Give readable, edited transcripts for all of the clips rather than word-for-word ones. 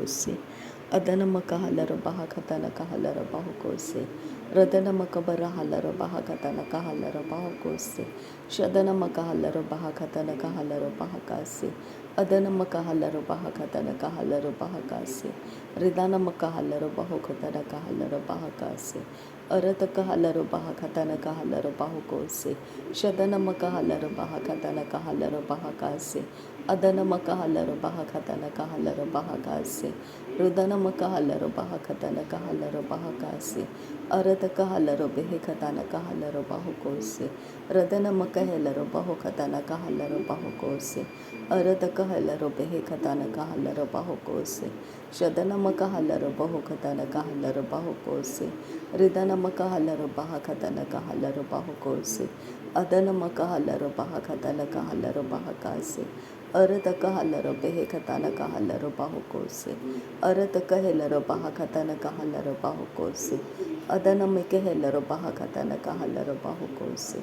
bahukose. Adanamaka halara bahakatana kahalara bahukose. Radanamaka barahalara bahakatana kahalara bahukose. Shadanamaka halara bahakatana kahalara bahakase. Adanamaka halara bahakatana kahalara bahakase. Ridanamaka halara bahukatana kahalara bahakase. Arataka halara bahakatana kahalara bahukose. Shadanamaka halara bahakatana kahalara bahakase. Adanamaka halara bahakatana kahalara bahakase. Rudanamaka halara bahakatana kahalara bahakase. Arataka halara behekatana kahalara bahukose. Radanamaka halara bahukatana kahalara bahukose. Arataka halara behekatana kahalara bahukose. Shadanamaka halara bahukatana kahalara bahukose. Ridanamaka halara bahakatana kahalara bahukose. Adanamaka halara bahakatana kahalara bahakase. Arataka halara behekatana kahalara bahukose. Arataka halara bahakatana kahalara bahukose. Adanamika halara bahakatana kahalara bahukose.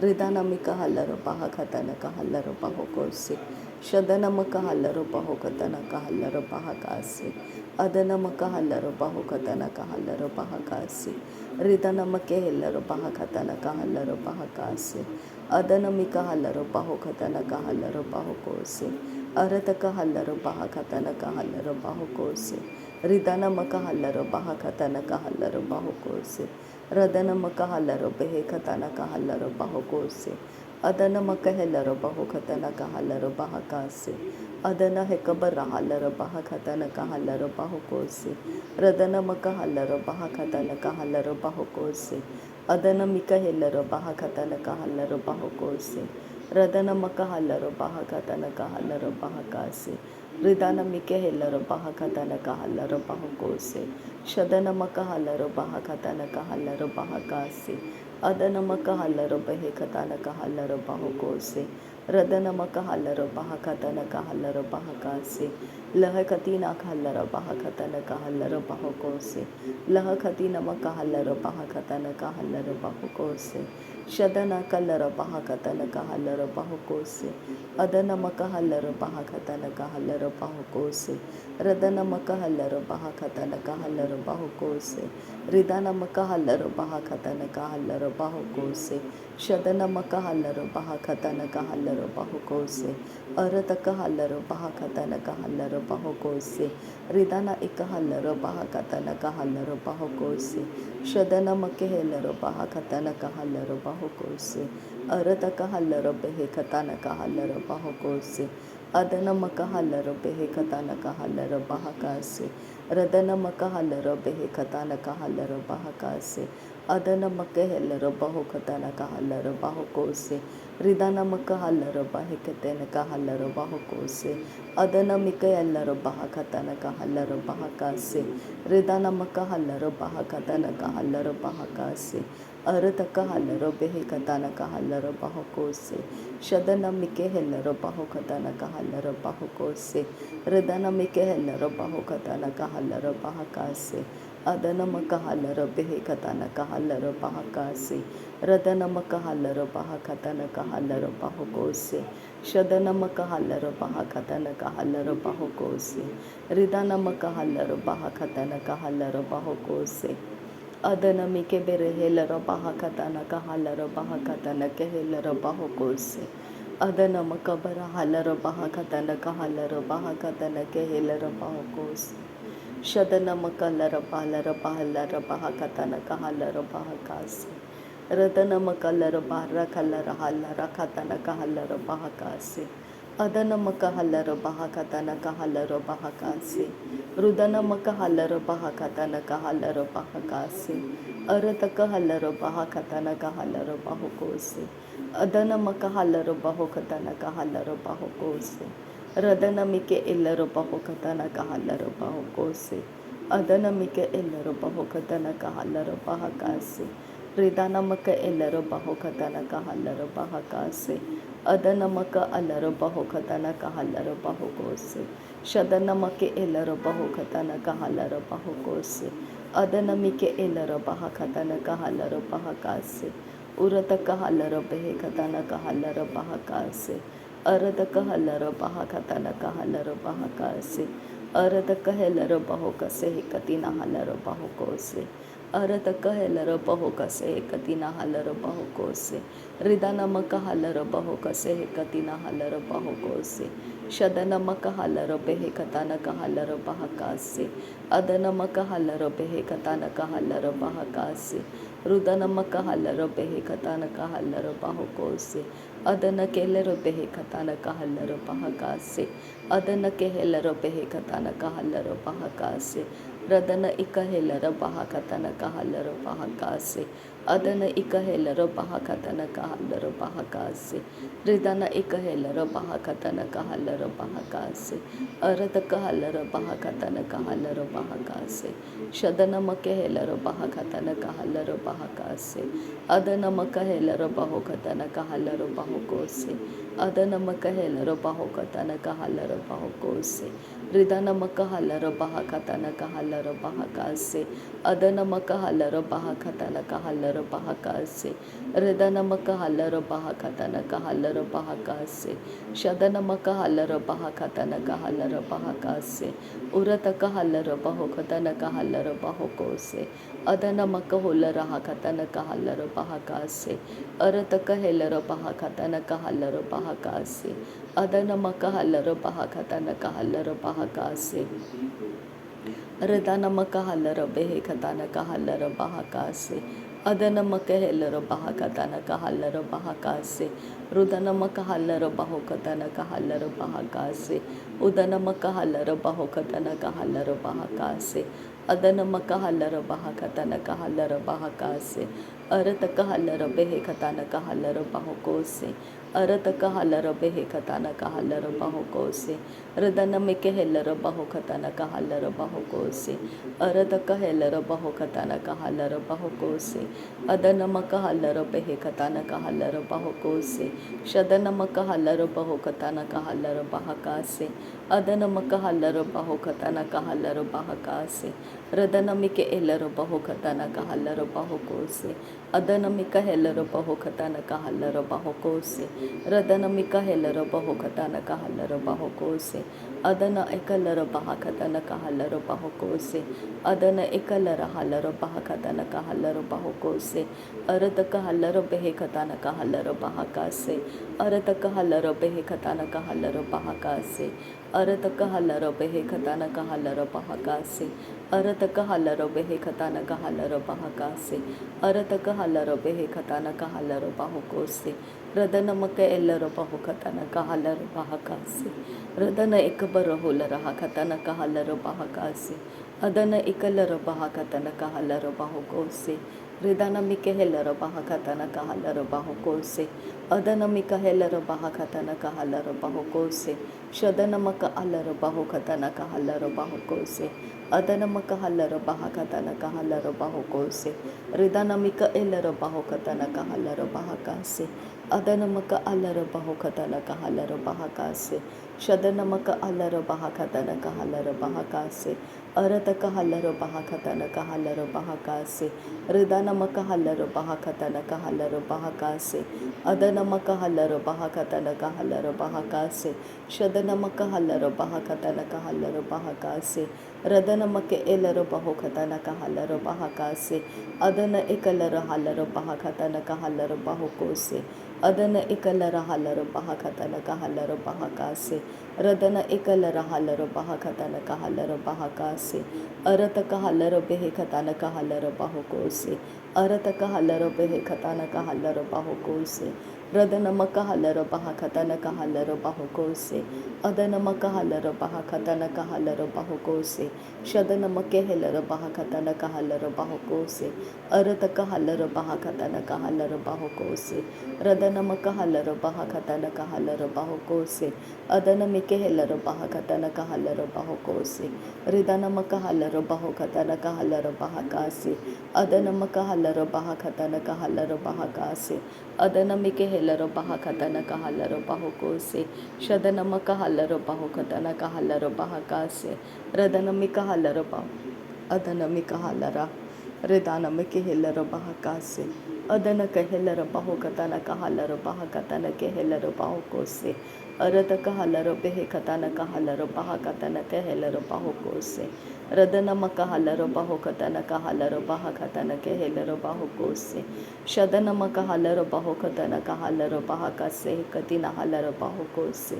Ridanamika halara bahakatana kahalara bahukose. Shadanamaka halara bahukatana kahalara bahakase. Adanamaka halara bahukatana kahalara bahakase. Ridanamaka halara bahakatana kahalara bahakase. Adanamika halara bahukatana kahalara bahukose. Arataka halara bahakatana kahalara bahukose. Ridanamaka halara bahakatana kahalara bahukose. Radanamaka halara behekatana kahalara bahukose. Adanamaka halara bahukatana kahalara bahakase. Adana hekabara halara bahakatana kahalara bahukose. Radanamaka halara bahakatana kahalara bahukose. Adanamika halara bahakatana kahalara bahukose. Radanamaka halara bahakatana kahalara bahakase. Ridanamika halara bahakatana kahalara bahukose. Shadanamaka halara bahakatana kahalara bahakase. Adanamaka halara bahekatana kahalara bahukose. Radanamaka halara bahakatana kahalara bahakase. Lahakatina kahalara bahakatana kahalara bahukose. Lahakatina makahalara bahakatana kahalara bahukose. Shadana kalara bahakatana kahalara bahukose. Adana makahalara bahakatana kahalara bahukose. Radana makahalara bahakatana kahalara bahukose. Ridana makahalara bahakatana kahalara bahukose. Shadana makahalara bahakatana kahalara bahukose. Arataka halara bahakatana kahalara bahukose. Ridana ikahalara bahakatana kahalara bahukose. Shadana makehalara bahakatana kahalara bahukose. Arataka halara behekatana kahalara bahukose. Adana makahalara behekatana kahalara bahakase. Radana makahalara behekatana kahalara bahakase. Adana makahalara bahukatana kahalara bahukose. Ridana makahalara bahekatana kahalara bahukose. Adana mikahalara bahakatana kahalara bahakase. Ridana makahalara bahakatana kahalara bahakase. Arataka halara behekatana kahalara bahukose. Shadana mikahalara bahukatana kahalara bahukose. Ridana mikahalara bahukatana kahalara bahakase. Adana makahalara behekatana kahalara bahakase. Radana makahalara bahakatana kahalara bahukose. Shadana makahalara bahakatana kahalara bahukose. Ridana makahalara bahakatana kahalara bahukose. Adana mike berehelara bahakatana kahalara bahakatana kehelara bahukose. Adana makabara halara bahakatana kahalara bahakatana kehelara bahukose. Shadana makalara bahalara bahalara bahakatana kahalara bahakase. Radana makalara bahara kalara halara katana kahalara bahakase. Adana makahalara bahakatana kahalara bahakase. Rudana makahalara bahakatana kahalara bahakase. Arataka halara bahakatana kahalara bahukose. Adana makahalara bahukatana kahalara bahukose. Radana mike illara bahukatana kahalara bahukose. Adana mike illara bahukatana kahalara bahakase. Ridana maka illara bahukatana kahalara bahakase. Adana maka alara bahukatana kahalara bahukose. Shadana make illara bahukatana kahalara bahukose. Adana mike illara bahakatana kahalara bahakase. Urataka halara behekatana kahalara bahakase. Aradaka halara bahakatana kahalara bahakase. Arata kahelera baho kase katina halera baho kose. Arata kahelera baho kase katina halera baho kose. Ridana makahalera baho kase katina halera baho kose. Shadana makahalera behe katana kahalera bahakase. Adana makahalera behe katana kahalera bahakase. Rudana makahalera behe katana kahalera baho kose. Adana kelera behe katana kahalera bahakase. Adana kehelera behe katana kahalera bahakase. Radana ikahelera bahakatana kahalera bahakase. Adana ikahelera bahakatana kahalera bahakase. Ridana ikahelera bahakatana kahalera bahakase. Arada kahalera bahakatana kahalera bahakase. Shadana makehelera bahakatana kahalera bahakase. Adana makahelera bahokatana kahalera bahokose. Adana makahelera bahokatana kahalera bahokose. Ridana makahalera bahakatana kahalera bahakase. Adana makahalera bahakatana kahalera bahakase. Ridana makahalera bahakatana kahalera bahakase. Shadana makahalera bahakatana kahalera bahakase. Urata kahalera bahokatana kahalera bahokose. Adana makaholera hakatana kahalera bahakase. Arata kahelera bahakatana kahalera bahakase. Adana makahalera bahakatana kahalera bahakase. Radana makahalera behe katana kahalera bahakase. Adana makahelera bahakatana kahalera bahakase. Rudana makahalera bahokatana kahalera bahakase. Udana makahalera bahokatana kahalera bahakase. Adana makahalera bahakatana kahalera bahakase. Arata kahalera behe katana kahalera bahokose. Arata kahalera behe katana kahalera bahokose. Radana mekehelera bahokatana kahalera bahokose. Arada kahelera bahokatana kahalera bahokose. Adana makahalera behe katana kahalera bahokose. Shadana makahalera bahokatana kahalera bahakase. Adana makahalera bahokatana kahalera bahakase. Radana mike elera bahokatana kahalera bahokose. Adana mikahelera bahokatana kahalera bahokose. Radana mikahelera bahokatana kahalera bahokose. Adana ekalara bahakatana kahalara bahokose. Adana ekalara halara bahakatana kahalara bahokose. Arata kahalara behekatana kahalara bahakase. Arata kahalara behekatana kahalara bahakase. Arata kahalara behekatana kahalara bahakase. Arata kahalara behekatana kahalara bahakase. Arata kahalara behekatana kahalara bahokose. Radana maka ellara bahokatana kahalara bahakase. Radana ekabara holara hakatana kahalara bahakase. Adana ikalara bahakatana kahalara bahokose. Ridana mikehelara bahakatana kahalara bahokose. Adana mikahelara bahakatana kahalara bahokose. Shadana maka alara bahokatana kahalara bahokose. Adana maka halara bahakatana kahalara bahokose. Ridana mika elara bahokatana kahalara bahakase. Adana maka alara bahokatana kahalara bahakase. Shadana maka alara bahakatana kahalara bahakase. Arata kahalara bahakatana kahalara bahakase. Ridana maka halara bahakatana kahalara bahakase. Adana maka halara bahakatana kahalara bahakase. Shadana maka halara bahakatana kahalara bahakase. Radana maka elara bahokatana kahalara bahakase. Adana ekalara halara bahakatana kahalara bahokose. Adana ekalara halara bahakatana kahalara bahakase. Radana ekalara halara bahakatana kahalara bahakase. Arata kahalara behekatana kahalara bahokose. Arata kahalara behekatana kahalara bahokose. Radana makahalara bahakatana kahalara bahokose. Adana makahalara bahakatana kahalara bahokose. Shadana makehelara bahakatana kahalara bahokose. Arata kahalara bahakatana kahalara bahokose. Radana makahalara bahakatana kahalara bahokose. Adana mikehelara bahakatana kahalara bahokose. Ridana makahalara bahokatana kahalara bahakase. Adana makahalara bahakatana kahalara bahakase. Adana mikehelara bahakatana kahalara bahokose. Shadana makahalara bahokatana kahalara bahakase. Radana mikahalara bah. Adana mikahalara. Redana mikehelara bahakase. Adana kahelera baho katana kahalera baha katana kehelera baho kose. Arata kahalera behe katana kahalera baha katana kehelera baho kose. Radana makahalera baho katana kahalera baha katana kehelera baho kose. Shadana makahalera baho katana kahalera baha kase katina halera baho kose.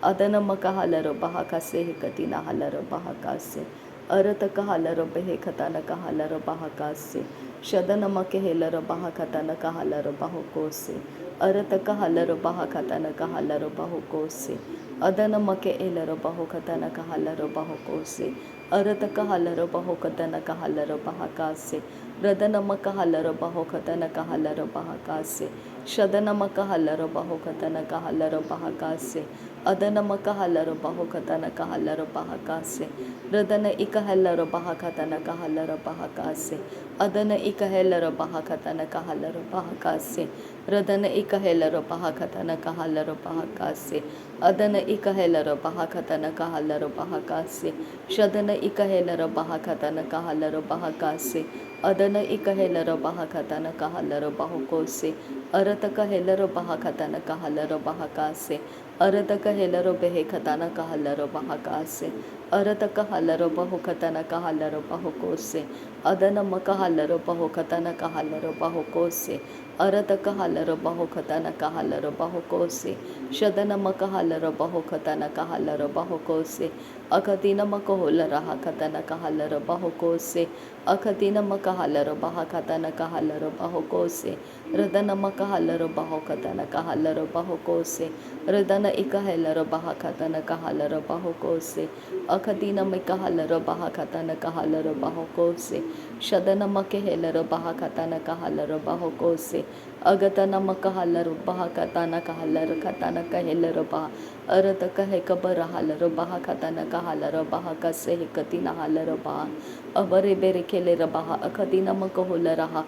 Adana makahalera baha kase katina halera baha kase. Arata kahalera behe katana kahalera baha kase. Shadana kehelera baha katana kahalera baho kose. Arata kahalera baha katana kahalera baho kose. Adana make elera baho katana kahalera baho kose. Arata kahalera baho katana kahalera baha kase. Radana makahalera baho katana kahalera baha kase. Shadana makahalera baho katana kahalera baha kase. Adana makahalera baho katana kahalera baha kase. Radana ikahalera baha katana kahalera baha kase. Adana ikahelera baha katana kahalera baha kase. Radana ikahelera baha katana kahalera baha kase. Adana ikahelera baha katana kahalera baha kase. Shadana ikahelera baha katana kahalera baha kase. Adana ikahelera baha katana kahalera baho kose. Arata kahelera baha katana kahalera baha kase. Arata kahelera behe katana kahalera baha kase. Arata kahalera baho katana kahalera baho kose. Adana makahalera baho katana kahalera baho kose. Arata kahalera baho katana kahalera baho kose. Shadana makahalera baho katana kahalera baho kose. Akatina makaholera hakatana kahalera baho kose. Akatina makahalera baha katana kahalera baho kose. Radana makahalera baho katana kahalera baho kose. Radana ikahelera baha katana kahalera baho kose. Akatina makahalera baha katana kahalera baho kose. Shadana makehelera baha katana kahalera baho kose. Agatana makahalera baha katana kahalera katana kahelera baha. Arata kahe kabara halera baha katana kahalera baha kase hikatina halera baha. Abare bere kelera baha akatina makaholera ha.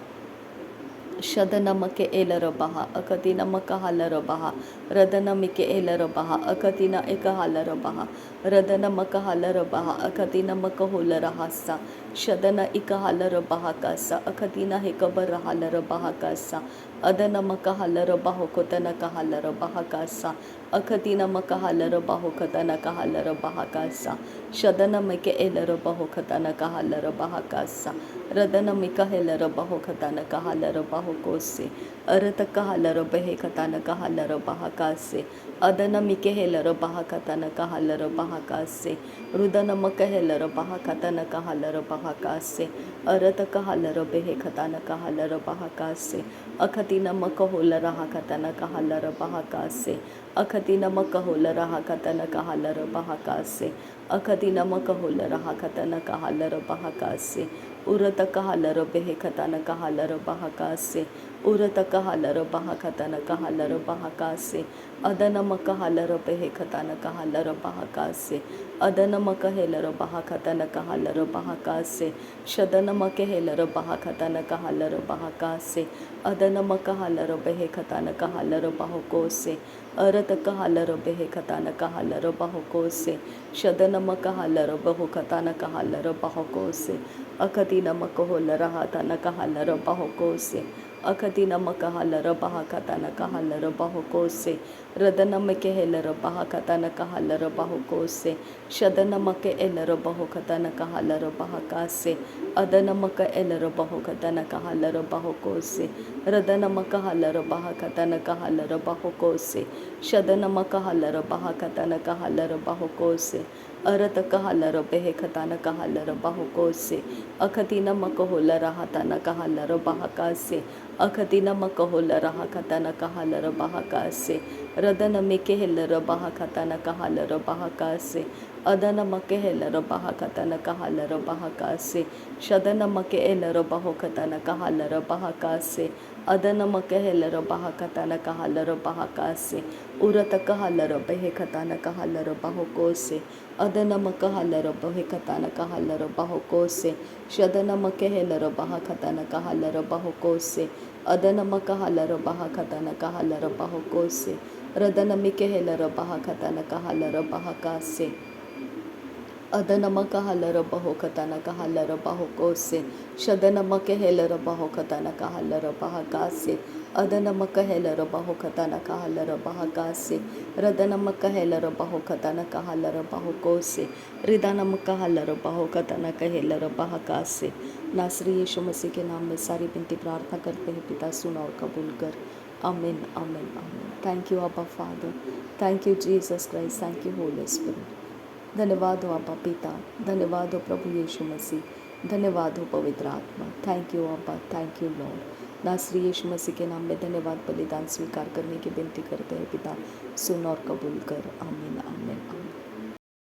Shadana make elera baha akatina makahalera baha. Radana mike elera baha akatina ekahalera baha. Radana makahalera baha akatina makaholera hasa. Shadana ikahalera baha kasa akatina hekabara halera baha kasa. Adana makahalera baho kotana kahalera baha kasa. Akatina makahalera baho katana kahalera baha kasa. Shadana make elera baho katana kahalera baha kasa. Radana mikahelera baho katana kahalera baho kose. Arata kahalera behe katana kahalera baha kase. Adana mikahelera baha katana kahalera baha kase. Rudana makahelera baha katana kahalera baha kase. Arata kahalera behe katana kahalera baha kase. Akatina makaholera hakatana kahalera baha kase. Akatina makaholera hakatana kahalera baha kase. Akatina makaholera hakatana kahalera baha kase. Urata kahalera behe katana kahalera baha kase. Urata kahalera baha katana kahalera baha kase. Adana makahalera behe katana kahalera baha kase. Adana makahelera baha katana kahalera baha kase. Shadana makahelera baha katana kahalera baha kase. Adana makahalera behe katana kahalera baho kose. Arata kahalera behe katana kahalera baho kose. Shadana makahalera baho katana kahalera baho kose. Akatina makaholera hatana kahalera baho kose. Akatina makahalera baha katana kahalera baho kose. Radana makahelera baha katana kahalera baho kose. Shadana maka elera baho katana kahalera baha kase. Adana maka elera baho katana kahalera baho kose. Radana makahalera baha katana kahalera baho kose. Shadana makahalera baha katana kahalera baho kose. Arata kahalera behe katana kahalera baho kose. Akatina makaholera hatana kahalera baha kase. Akatina makaholera hakatana kahalera baha kase. Radana mikehelera baha katana kahalera baha kase. Adana makehelera baha katana kahalera baha kase. Shadana makehelera baho katana kahalera baha kase. Adana makehelera baha katana kahalera baha kase. Urata kahalera behe katana kahalera baho kose. Adana makahalera behe katana kahalera baho kose. Shadana makehelera baha katana kahalera baho kose. Adana makahalera baha katana kahalera baho kose. Radana mikehelera baha katana kahalera baha kase. अदनमक हलर बहो कतनक huller बहो कोसे शदनमक हेलर बहो कतनक huller बह कासे अदनमक हेलर बहो कतनक हलर बह कासे रदनमक हेलर बहो कतनक हलर बहो कोसे रिदानमक हलर बहो कतनक हेलर बह कासे। नासरी यीशु मसीह के नाम में सारी विनती प्रार्थना करते हैं पिता, सुन और कबूल कर। आमीन आमीन आमीन। थैंक यू अब्बा father, thank you Jesus Christ, thank you Holi spirit. धन्यवाद हो अब्बा पिता, धन्यवाद हो प्रभु यीशु मसीह, धन्यवाद हो पवित्र आत्मा। थैंक यू अब्बा, थैंक यू लॉर्ड। नासरी यीशु मसीह के नाम में धन्यवाद बलिदान स्वीकार करने की विनती करते हैं पिता, सुन और कबूल कर। आमीन आमीन।